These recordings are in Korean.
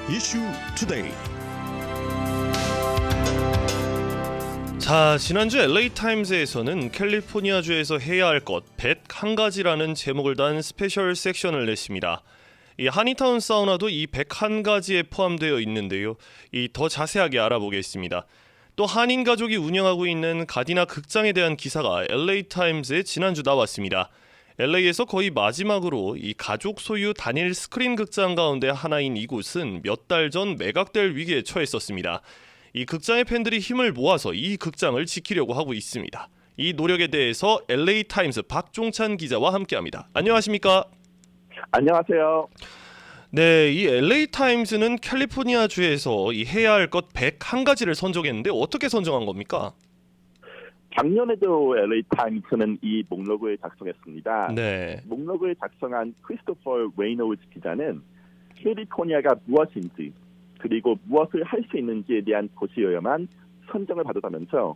이슈 투데이. 자, 지난주 LA타임즈에서는 캘리포니아주에서 해야 할 것 101가지라는 제목을 단 스페셜 섹션을 냈습니다. 이 한인타운 사우나도 이 101가지에 포함되어 있는데요. 이 더 자세하게 알아보겠습니다. 또 한인 가족이 운영하고 있는 가디나 극장에 대한 기사가 LA타임즈에 지난주 나왔습니다. LA에서 거의 마지막으로 이 가족 소유 단일 스크린 극장 가운데 하나인 이곳은 몇 달 전 매각될 위기에 처했었습니다. 이 극장의 팬들이 힘을 모아서 이 극장을 지키려고 하고 있습니다. 이 노력에 대해서 LA타임스 박종찬 기자와 함께합니다. 안녕하십니까? 안녕하세요. 네, 이 LA타임스는 캘리포니아주에서 이 해야 할 것 101가지를 선정했는데 어떻게 선정한 겁니까? 작년에도 LA타임스는 이 목록을 작성했습니다. 네. 목록을 작성한 크리스토퍼 레이노즈 기자는 캘리포니아가 무엇인지 그리고 무엇을 할 수 있는지에 대한 도시여야만 선정을 받았다면서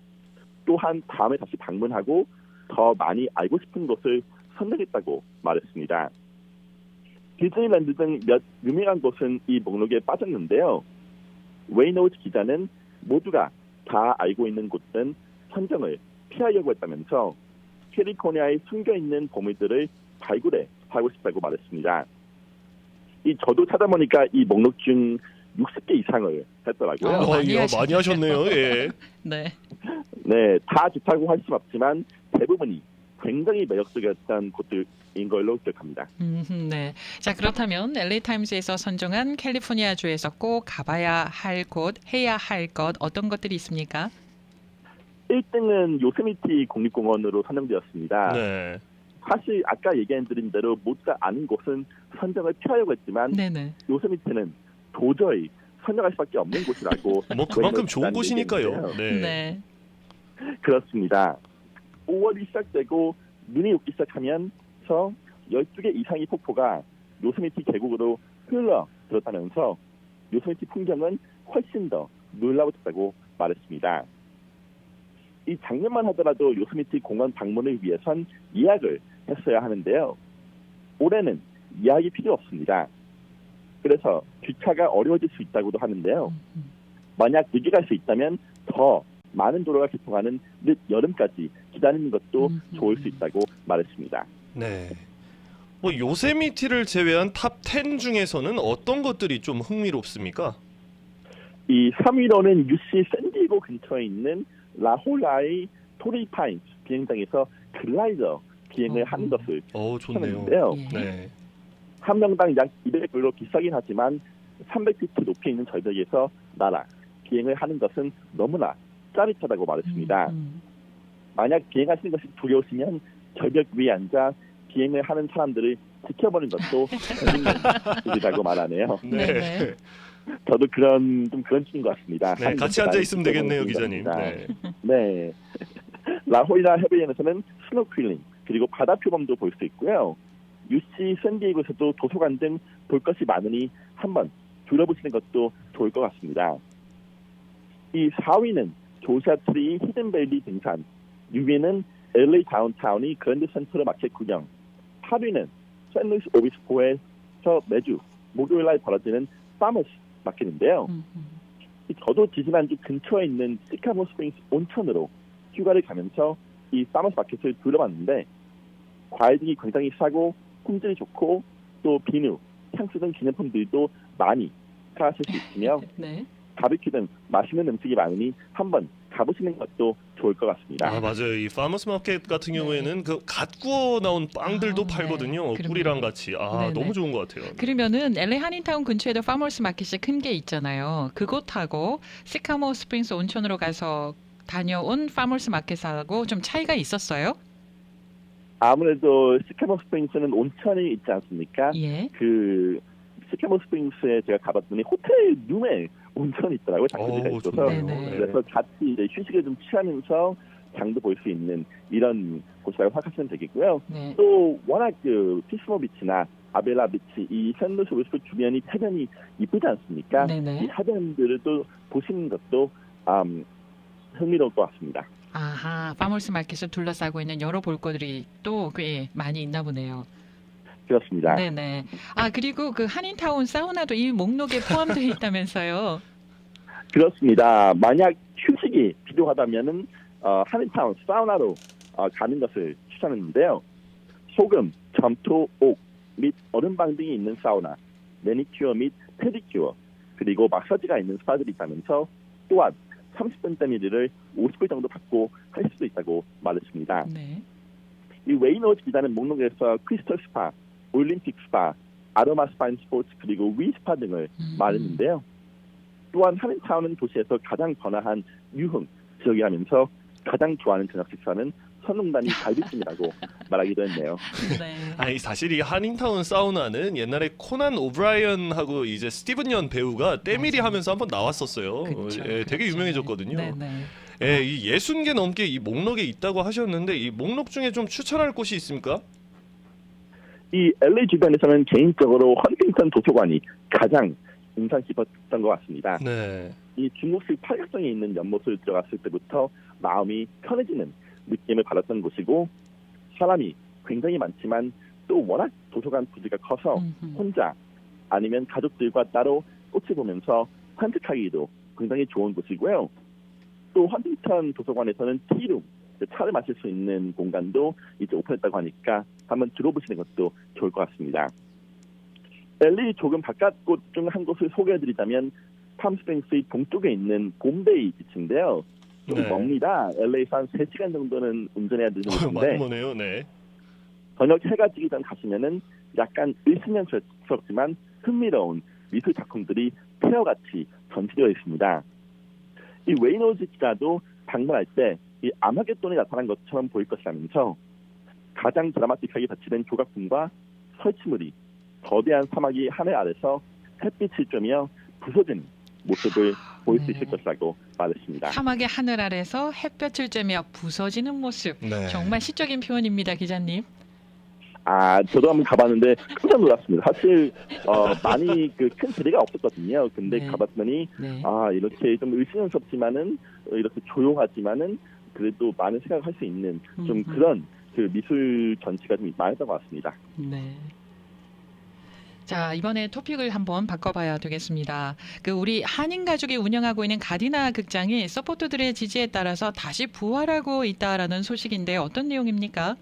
또한 다음에 다시 방문하고 더 많이 알고 싶은 곳을 선정했다고 말했습니다. 디즈니랜드 등 몇 유명한 곳은 이 목록에 빠졌는데요. 레이노즈 기자는 모두가 다 알고 있는 곳은 선정을 피하려고 했다면서 캘리포니아에 숨겨있는 보물들을 발굴해 하고 싶다고 말했습니다. 저도 찾아보니까 이 목록 중 60개 이상을 했더라고요. 많이 하셨네요. 예. 네. 네, 다 좋다고 할 수는 없지만 대부분이 굉장히 매력적이었던 곳들인 걸로 기억합니다. 네. 자, 그렇다면 LA타임스에서 선정한 캘리포니아주에서 꼭 가봐야 할 곳, 해야 할 것 어떤 것들이 있습니까? 1등은 요세미티 국립공원으로 선정되었습니다. 네. 사실 아까 얘기해드린 대로 모두가 아는 곳은 선정을 피하려고 했지만 네네. 요세미티는 도저히 선정할 수밖에 없는 곳이라고 뭐 그만큼 좋은 얘기했는데요. 곳이니까요. 네. 네. 그렇습니다. 5월이 시작되고 눈이 녹기 시작하면서 12개 이상의 폭포가 요세미티 계곡으로 흘러 들었다면서 요세미티 풍경은 훨씬 더 놀라웠다고 말했습니다. 이 작년만 하더라도 요세미티 공원 방문을 위해선 예약을 했어야 하는데요. 올해는 예약이 필요 없습니다. 그래서 주차가 어려워질 수 있다고도 하는데요. 만약 늦게 갈 수 있다면 더 많은 도로가 개통하는 늦 여름까지 기다리는 것도 좋을 수 있다고 말했습니다. 네. 뭐 요세미티를 제외한 탑 10 중에서는 어떤 것들이 좀 흥미롭습니까? 이 3위로는 UC 샌디에고 근처에 있는 라홀라의 토리 파인스 비행장에서 글라이더 비행을 하는 것을 좋네요. 추천했는데요. 예. 네. 한 명당 약 200불로 비싸긴 하지만 300피트 높이에 있는 절벽에서 날아 비행을 하는 것은 너무나 짜릿하다고 말했습니다. 만약 비행하시는 것이 두려우시면 절벽 위에 앉아 비행을 하는 사람들을 지켜보는 것도 재밌는 일이라고 말하네요. 네. 저도 그런 쪽인 것 같습니다. 네, 같이 앉아 있으면 되겠네요, 기자님. 네. 네. 라호이라 해변에서는 스노클링 그리고 바다 표범도 볼 수 있고요. UC 샌디에고에서도 도서관 등 볼 것이 많으니 한번 둘러보시는 것도 좋을 것 같습니다. 이 4위는 조샤트리 히든밸리 등산, 6위는 LA 다운타운이 그랜드 센트럴 마켓 구경, 8위는 샌루이스 오비스포에서 매주 목요일날 벌어지는 파머스 마켓인데요. 저도 지난주 근처에 있는 시카고 스프링스 온천으로 휴가를 가면서 이 파머스 마켓을 둘러봤는데 과일들이 굉장히 싸고 품질이 좋고 또 비누, 향수 등 기념품들도 많이 사실 수 있으며 네. 바비큐 등 맛있는 음식이 많으니 한번 가보시는 것도 좋을 것 같습니다. 아, 맞아요. 이 파머스 마켓 같은 경우에는 그 갓 구워 나온 빵들도 팔거든요. 네. 꿀이랑 같이. 네네. 너무 좋은 것 같아요. 그러면은 LA 한인타운 근처에도 파머스 마켓이 큰 게 있잖아요. 그곳하고 시카모 스프링스 온천으로 가서 다녀온 파머스 마켓하고 좀 차이가 있었어요? 아무래도 시카모 스프링스는 온천이 있지 않습니까? 예. 그 시카모 스프링스에 제가 가봤더니 호텔 룸에 온천이 있더라고요. 장소가 있어서 좋네요. 네네. 그래서 같이 이제 휴식을 좀 취하면서 장도 볼 수 있는 이런 곳이라고 생각하시면 되겠고요. 네. 또 워낙 그 피스모 비치나 아벨라 비치 이 샌루이스 오비스포 주변이 해변이 이쁘지 않습니까? 네네. 이 해변들을 또 보시는 것도 흥미로울 것 같습니다. 아하, 파머스 마켓을 둘러싸고 있는 여러 볼거리들이 또 꽤 많이 있나 보네요. 그렇습니다. 네네. 아, 그리고 그 한인타운 사우나도 이 목록에 포함되어 있다면서요. 그렇습니다. 만약 휴식이 필요하다면은 한인타운 사우나로 가는 것을 추천했는데요. 소금, 점토, 옥 및 얼음방 등이 있는 사우나, 매니큐어 및 페디큐어, 그리고 마사지가 있는 스파들이 있다면서 또한 30분 때밀이를 50불 정도 받고 할 수도 있다고 말했습니다. 네. 이 웨이노즈 기자는 목록에서 크리스털 스파, 올림픽 스파, 아로마 스파인 스포츠 그리고 위 스파 등을 말했는데요. 또한 한인타운은 도시에서 가장 번화한 유흥 지역이라면서 가장 좋아하는 저녁 식사는 선웅단이 갈비찜이라고 말하기도 했네요. 네. 아니 사실 이 한인타운 사우나는 옛날에 코난 오브라이언하고 이제 스티븐 연 배우가 때밀이 맞아요. 하면서 한번 나왔었어요. 그쵸, 예, 되게 그쵸. 유명해졌거든요. 네네. 예, 이 60개 넘게 이 목록에 있다고 하셨는데 이 목록 중에 좀 추천할 곳이 있습니까? 이 LA 주변에서는 개인적으로 헌팅턴 도서관이 가장 인상 깊었던 것 같습니다. 네. 이 중국식 팔각정에 있는 연못을 들어갔을 때부터 마음이 편해지는 느낌을 받았던 곳이고 사람이 굉장히 많지만 또 워낙 도서관 부지가 커서 혼자 아니면 가족들과 따로 꽃을 보면서 산책하기도 굉장히 좋은 곳이고요. 또 헌팅턴 도서관에서는 티룸, 차를 마실 수 있는 공간도 이제 오픈했다고 하니까 한번 들어보시는 것도 좋을 것 같습니다. LA 조금 바깥 곳 중 한 곳을 소개해드리자면 팜스프링스 동쪽에 있는 곰베이 비치인데요. 좀 네. 멉니다. LA에서 한 3시간 정도는 운전해야 되는 많이 곳인데 머네요. 네. 저녁 해가 지기 전 가시면은 약간 일신년스럽지만 흥미로운 미술 작품들이 페어같이 전시되어 있습니다. 이 웨이노즈 기자도 방문할 때 이 아마겟돈이 나타난 것처럼 보일 것이라면서 가장 드라마틱하게 배치된 조각품과 설치물이 거대한 사막이 하늘 아래서 햇빛을 쬐며 부서지는 모습을 보일 수 있을 것이라고 말했습니다. 사막의 하늘 아래서 햇볕을 쬐며 부서지는 모습. 네. 정말 시적인 표현입니다, 기자님. 저도 한번 가봤는데 깜짝 놀랐습니다. 사실 많이 그 큰 재미가 없었거든요. 근데 네. 가봤더니 네. 이렇게 좀 의심스럽지만은 이렇게 조용하지만은 그래도 많은 생각을 할 수 있는 좀 그런 그 미술 전시가 좀 많았던 것 같습니다. 네. 자, 이번에 토픽을 한번 바꿔봐야 되겠습니다. 그 우리 한인 가족이 운영하고 있는 가디나 극장이 서포터들의 지지에 따라서 다시 부활하고 있다라는 소식인데 어떤 내용입니까?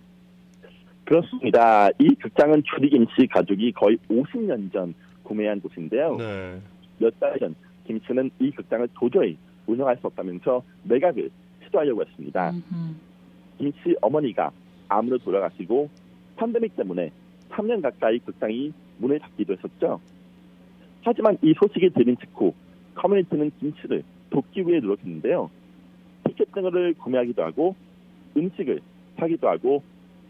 그렇습니다. 이 극장은 주디 김씨 가족이 거의 50년 전 구매한 곳인데요. 네. 몇 달 전 김씨는 이 극장을 도저히 운영할 수 없다면서 매각을 시도하려고 했습니다. 김씨 어머니가 암으로 돌아가시고 팬데믹 때문에 3년 가까이 극장이 문을 닫기도 했었죠. 하지만 이 소식이 들린 직후 커뮤니티는 김씨를 돕기 위해 노력했는데요. 티켓 등을 구매하기도 하고 음식을 사기도 하고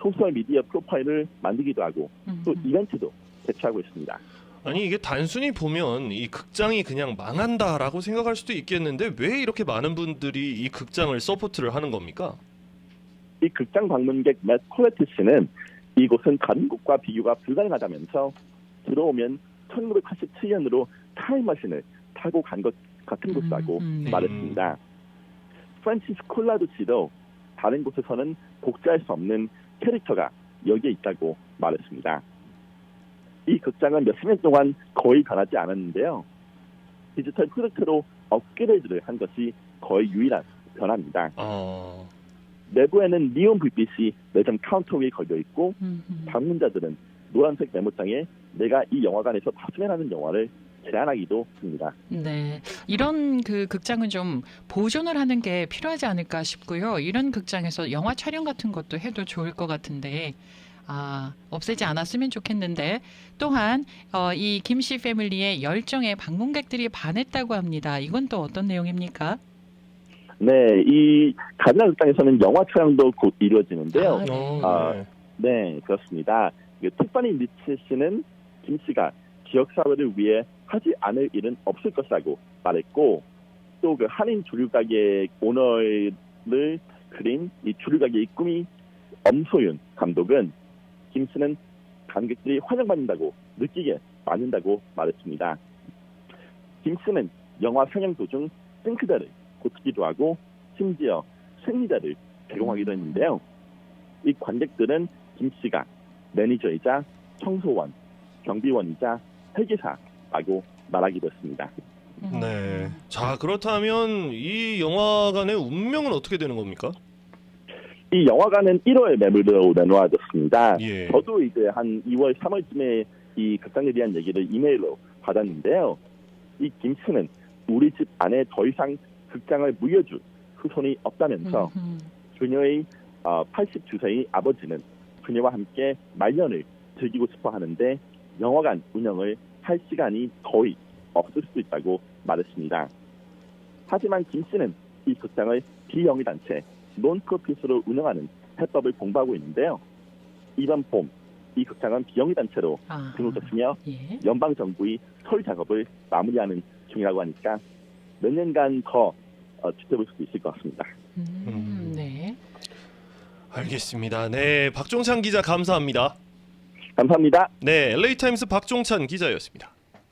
소셜미디어 프로파일을 만들기도 하고 또 이벤트도 개최하고 있습니다. 아니 이게 단순히 보면 이 극장이 그냥 망한다라고 생각할 수도 있겠는데 왜 이렇게 많은 분들이 이 극장을 서포트를 하는 겁니까? 이 극장 방문객 맷 콜레트 씨는 이곳은 다른 곳과 비교가 불가능하다면서 들어오면 1987년으로 타임머신을 타고 간 것 같은 곳이라고 말했습니다. 프란시스 콜라드 씨도 다른 곳에서는 복제할 수 없는 캐릭터가 여기에 있다고 말했습니다. 이 극장은 몇십 년 동안 거의 변하지 않았는데요. 디지털 프로젝트로 업그레이드를 한 것이 거의 유일한 변화입니다. 내부에는 니온 불빛이 매점 카운터 위에 걸려 있고 방문자들은 노란색 메모장에 내가 이 영화관에서 봤으면 하는 영화를 제안하기도 합니다. 네, 이런 그 극장은 좀 보존을 하는 게 필요하지 않을까 싶고요. 이런 극장에서 영화 촬영 같은 것도 해도 좋을 것 같은데 없애지 않았으면 좋겠는데 또한 이 김씨 패밀리의 열정에 방문객들이 반했다고 합니다. 이건 또 어떤 내용입니까? 네, 이 가디나 극장에서는 영화 촬영도 곧 이루어지는데요. 네, 그렇습니다. 티파니 리치 씨는 김 씨가 지역 사회를 위해 하지 않을 일은 없을 것이라고 말했고 또 그 한인 주류가게 오너를 그린 이 주류가게의 꿈이 엄소윤 감독은 김 씨는 관객들이 환영받는다고 느끼게 만든다고 말했습니다. 김 씨는 영화 상영 도중 싱크대를 고치기도 하고 심지어 생리대를 제공하기도 했는데요. 이 관객들은 김 씨가 매니저이자 청소원, 경비원이자 회계사라고 말하기도 했습니다. 네. 자, 그렇다면 이 영화관의 운명은 어떻게 되는 겁니까? 이 영화관은 1월 매물로 내놓아졌습니다. 예. 저도 이제 한 2월, 3월쯤에 이 극장에 대한 얘기를 이메일로 받았는데요. 이 김 씨는 우리 집 안에 더 이상 극장을 물려줄 후손이 없다면서 그녀의 82세의 아버지는 그녀와 함께 말년을 즐기고 싶어 하는데 영화관 운영을 할 시간이 거의 없을 수도 있다고 말했습니다. 하지만 김 씨는 이 극장을 비영리 단체 논프로핏으로 운영하는 해법을 공부하고 있는데요. 이번 봄 이 극장은 비영리 단체로 등록됐으며 예. 연방 정부의 처리 작업을 마무리하는 중이라고 하니까 몇 년간 더 지켜볼 수도 있을 것 같습니다. 네. 알겠습니다. 네, 박종찬 기자 감사합니다. 감사합니다. 네, LA 타임스 박종찬 기자였습니다.